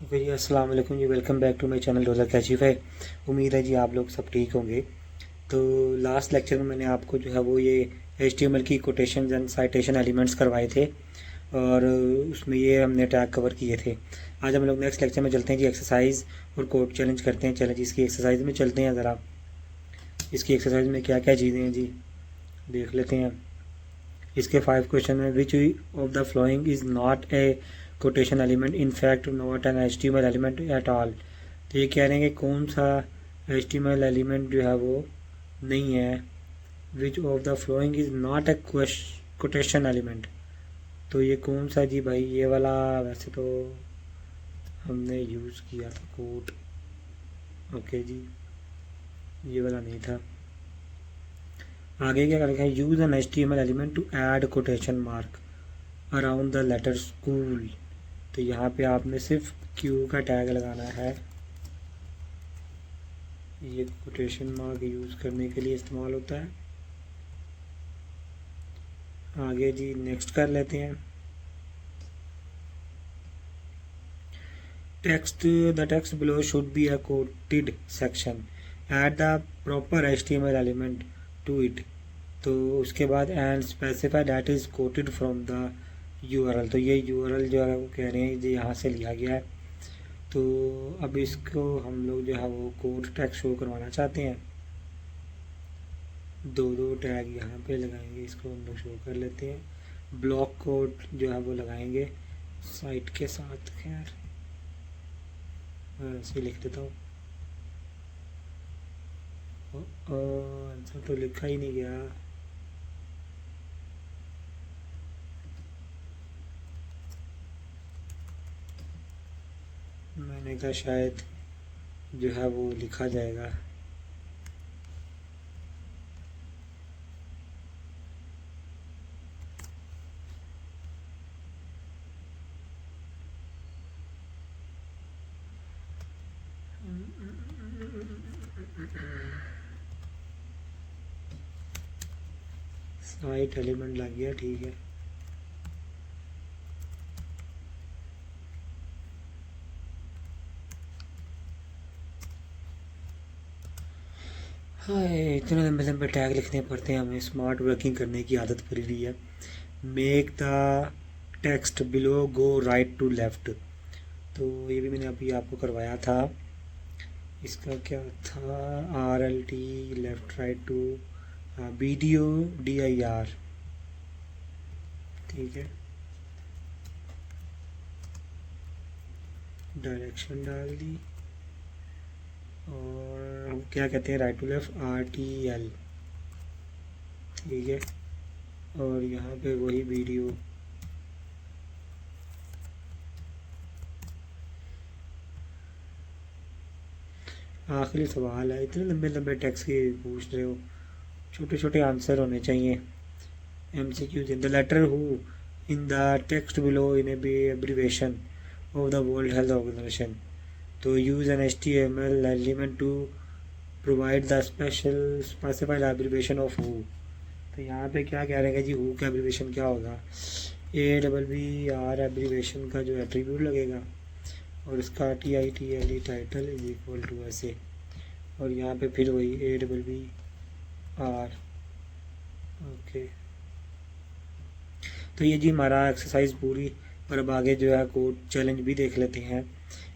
Okay ji, अस्सलाम वालेकुम जी। Welcome back to my channel रोज़ा कैशिफ़ाई। उम्मीद है जी आप लोग सब ठीक होंगे। तो लास्ट लेक्चर में मैंने आपको जो है वो ये HTML की कोटेशन एंड साइटेशन एलिमेंट्स करवाए थे और उसमें ये हमने टैग कवर किए थे। आज हम लोग नेक्स्ट लेक्चर में चलते हैं जी, एक्सरसाइज और कोड चैलेंज करते हैं। चलें जी, इसकी एक्सरसाइज में चलते हैं। ज़रा इसकी एक्सरसाइज में क्या क्या चीज़ें हैं जी देख लेते हैं। इसके 5 क्वेश्चन में which of the following is not a quotation element, in fact not an HTML element at all. तो ये कह रहे हैं कि कौन सा HTML एलिमेंट जो है वो नहीं है। Which of the following is not a quotation element, तो ये कौन सा जी भाई? ये वाला वैसे तो हमने यूज़ किया था कोट। ओके जी, ये वाला नहीं था। आगे क्या लिखा है? Use an HTML element to add quotation mark around the letter school. तो यहाँ पे आपने सिर्फ क्यू का टैग लगाना है। ये कोटेशन मार्क यूज़ करने के लिए इस्तेमाल होता है। आगे जी नेक्स्ट कर लेते हैं। The text below should be a quoted section, add the proper HTML element to it. तो उसके बाद and specify that is quoted from the URL। तो ये URL जो है वो कह रहे हैं ये यहाँ से लिया गया है। तो अब इसको हम लोग जो है वो कोड टैग शो करवाना चाहते हैं। दो टैग यहाँ पे लगाएंगे, इसको हम लोग शो कर लेते हैं। ब्लॉक कोड जो है वो लगाएंगे साइट के साथ। खैर ऐसे लिख देता हूँ। आंसर तो लिखा ही नहीं गया। मैंने कहा शायद जो है वो लिखा जाएगा। साइट एलिमेंट लग गया, ठीक है। हाँ, इतने लंबे लंबे टैग लिखने पड़ते हैं हमें। स्मार्ट वर्किंग करने की आदत पड़ रही है। Make the text below go right to left, तो ये भी मैंने अभी आपको करवाया था। इसका क्या था? RLT left right to BDO DIR, ठीक है। डायरेक्शन डाल दी और हम क्या कहते हैं? राइट टू लेफ्ट RTL, ठीक है। और यहाँ पे वही वीडियो। आखिरी सवाल है, इतने लंबे लंबे टेक्स्ट के पूछ रहे हो, छोटे छोटे आंसर होने चाहिए। MCQs in the letter who in the text below in a abbreviation of the World Health Organization, तो use an HTML element to provide the specified abbreviation of who। तो यहाँ पे क्या कह रहे हैं जी? who का एब्रीवेशन क्या होगा? ABBR एब्रीवेशन का जो एट्रीब्यूट लगेगा और इसका TITLE title is equal to ऐसे, और यहाँ पे फिर वही ABBR। ओके, तो ये जी हमारा एक्सरसाइज पूरी। पर अब आगे जो है कोड चैलेंज भी देख लेते हैं।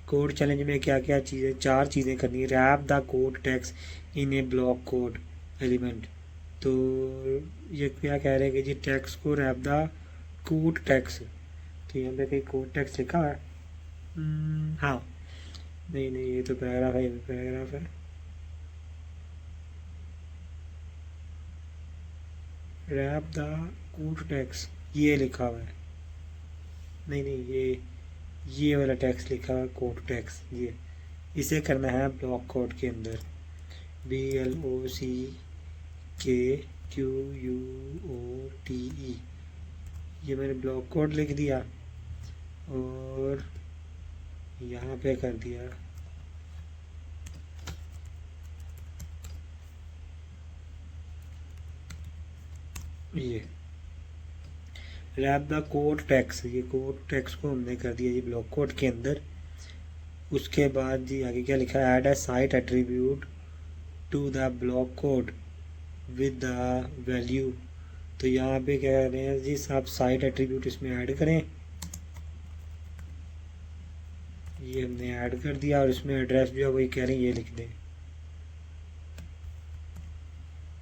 कोड चैलेंज में क्या क्या चीज़ें, 4 चीज़ें करनी है। Wrap the code text in A block code element. तो ये क्या कह रहे हैं कि जी टेक्स्ट को रैप द कोड टेक्स्ट। तो यहाँ पे कहीं कोड टेक्स्ट लिखा है? हाँ, नहीं नहीं, ये तो पैराग्राफ है, ये भी पैराग्राफ है। रैप द कोड टेक्स्ट ये लिखा हुआ है। नहीं नहीं, ये वाला टेक्स्ट लिखा हुआ है कोड टेक्स्ट। ये इसे करना है ब्लॉक कोड के अंदर। BLOCKQUOTE, ये मैंने ब्लॉक कोड लिख दिया और यहाँ पे कर दिया ये रैप द कोड टेक्स्ट। ये कोड टेक्स्ट को हमने कर दिया जी ब्लॉक कोड के अंदर। उसके बाद जी आगे क्या लिखा है, add a cite attribute to the block code with the value. तो यहाँ पे कह रहे हैं जी आप साइट एट्रीब्यूट इसमें ऐड करें। ये हमने ऐड कर दिया और इसमें एड्रेस जो है वही कह रहे हैं ये लिख दें।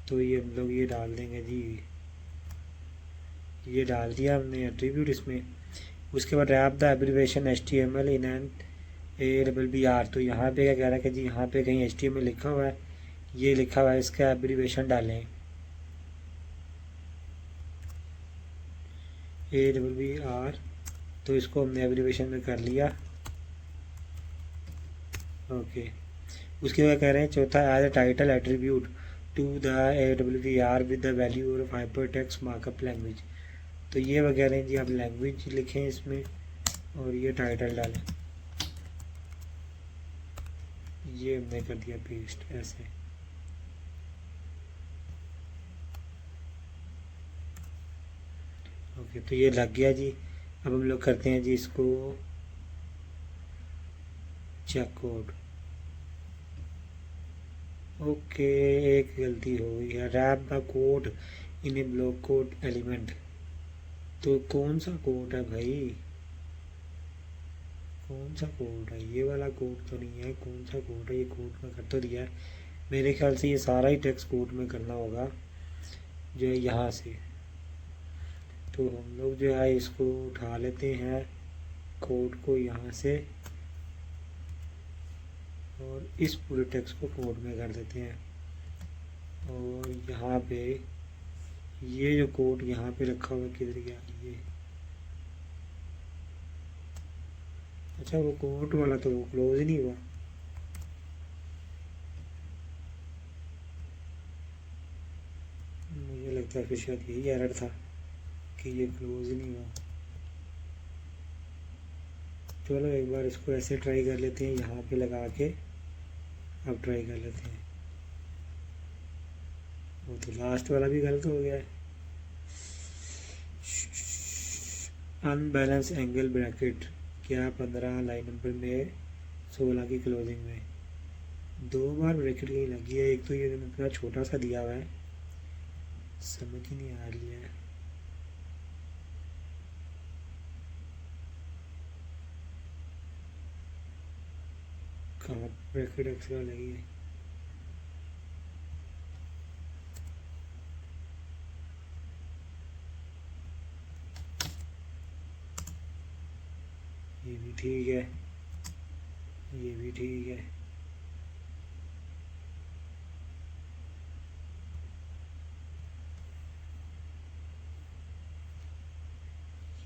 तो ये हम लोग ये डाल देंगे जी, ये डाल दिया हमने एट्रीब्यूट इसमें। उसके बाद wrap the abbreviation HTML in an ABBR। तो यहाँ पे क्या कह रहा है कि जी यहाँ पे कहीं HTML लिखा हुआ है, ये लिखा हुआ है, इसका एब्रीवेशन डालें ABBR। तो इसको हमने एब्रीवेशन में कर लिया। ओके, उसके बाद कह रहे हैं चौथा, as a title attribute to the ABBR with the value of hypertext markup language. तो ये वगैरह जी आप लैंग्वेज लिखें इसमें और ये टाइटल डालें। ये हमने कर दिया पेस्ट ऐसे। ओके, तो ये लग गया जी। अब हम लोग करते हैं जी इसको चेक कोड। ओके, एक गलती हो गई है, wrap the code in A block code element. तो कौन सा कोड है भाई, कौन सा कोड है, ये वाला कोड तो नहीं है, कौन सा कोड है, ये कोड में कर तो दिया है मेरे ख्याल से, ये सारा ही टेक्स्ट कोड में करना होगा जो है यहाँ से। तो हम लोग जो है इसको उठा लेते हैं कोड को यहाँ से और इस पूरे टेक्स्ट को कोड में कर देते हैं। और यहाँ पे ये जो कोड यहाँ पे रखा हुआ किधर गया ये, अच्छा वो कोड वाला तो वो क्लोज ही नहीं हुआ। मुझे लगता है फिर शायद यही एरर था कि ये क्लोज ही नहीं हुआ। चलो एक बार इसको ऐसे ट्राई कर लेते हैं, यहाँ पे लगा के अब ट्राई कर लेते हैं। वो तो लास्ट वाला भी गलत हो गया है। अनबैलेंस एंगल ब्रैकेट क्या 15 लाइन नंबर में 16 की क्लोजिंग में 2 बार ब्रैकेट कहीं लगी है। एक तो ये इतना छोटा सा दिया हुआ है, समझ ही नहीं आ रही है। कहाँ ब्रैकेट एक्स्ट्रा लगी है, ये भी ठीक है, ये भी ठीक है।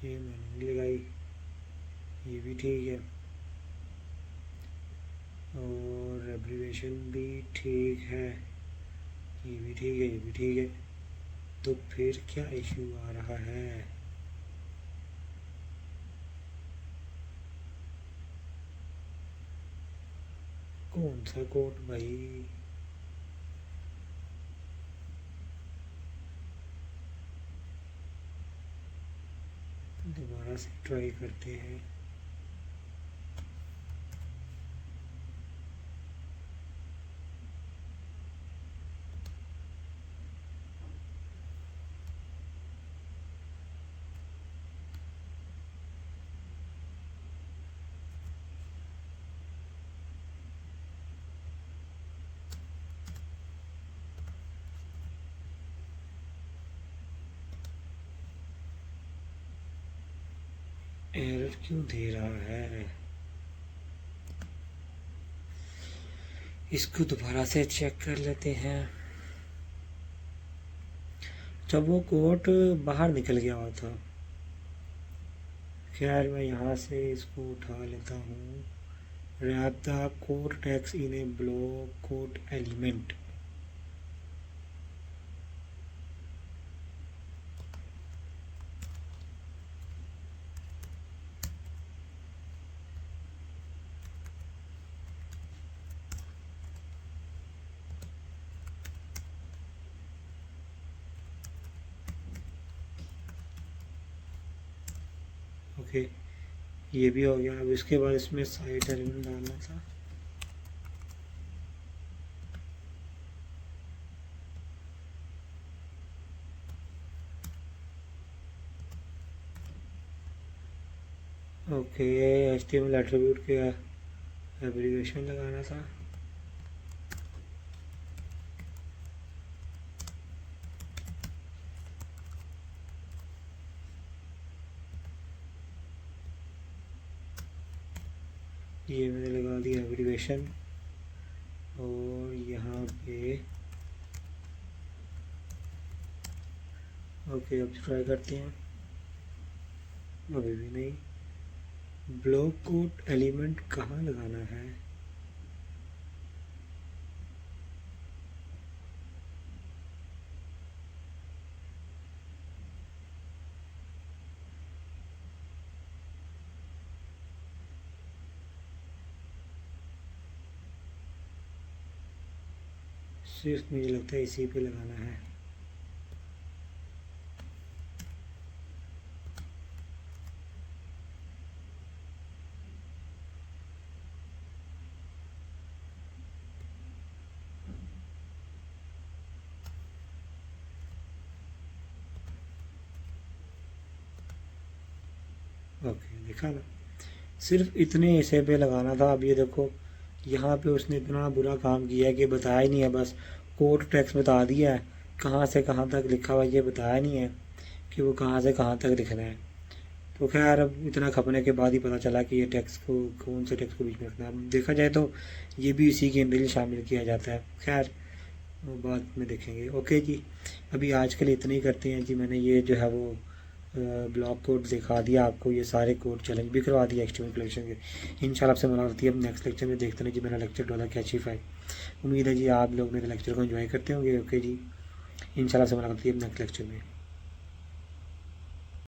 ये मैंने नहीं लगाई, ये भी ठीक है। और एब्रीवेशन भी ठीक है, ये भी ठीक है, ये भी ठीक है। तो फिर क्या इशू आ रहा है, कौन सा कोड भाई, दोबारा से ट्राई करते हैं। एरर क्यों दे रहा है, इसको दोबारा से चेक कर लेते हैं। जब वो कोड बाहर निकल गया हुआ था, खैर मैं यहाँ से इसको उठा लेता हूँ। Wrap the code text in A block code element. Okay, ये भी हो गया। अब इसके बाद इसमें साइट एलिमेंट डालना था। ओके, HTML एट्रीब्यूट के एब्रीविएशन लगाना था। ये मैंने लगा दिया एब्रीविएशन। और यहाँ पे ओके, अब ट्राई करते हैं। अभी भी नहीं। ब्लॉक कोड एलिमेंट कहाँ लगाना है? सिर्फ मुझे लगता है इसी पे लगाना है। ओके, देखा ना, सिर्फ इतने हिस्से पे लगाना था। अब ये देखो, यहाँ पे उसने इतना बुरा काम किया है कि बताया ही नहीं है, बस कोड टेक्स्ट बता दिया है, कहाँ से कहाँ तक लिखा हुआ ये बताया नहीं है कि वो कहाँ से कहाँ तक लिखना है। तो खैर, अब इतना खपने के बाद ही पता चला कि ये टेक्स्ट को कौन से टेक्स्ट को बीच में रखना है। देखा जाए तो ये भी इसी के अंदर ही शामिल किया जाता है। खैर, वो बाद में देखेंगे। ओके जी, अभी आज के लिए इतना ही करते हैं जी। मैंने ये जो है वो ब्लॉक कोड दिखा दिया आपको, ये सारे कोड चैलेंज भी करवा दिया HTML कलेक्शन के। इंशाल्लाह आपसे मुलाकात होती है अब नेक्स्ट लेक्चर में। देखते हैं जी मेरा लेक्चर $कैचीफाई। उम्मीद है जी आप लोग मेरे लेक्चर को एंजॉय करते होंगे। ओके जी, इंशाल्लाह से मुलाकात होती है अब नेक्स्ट लेक्चर में।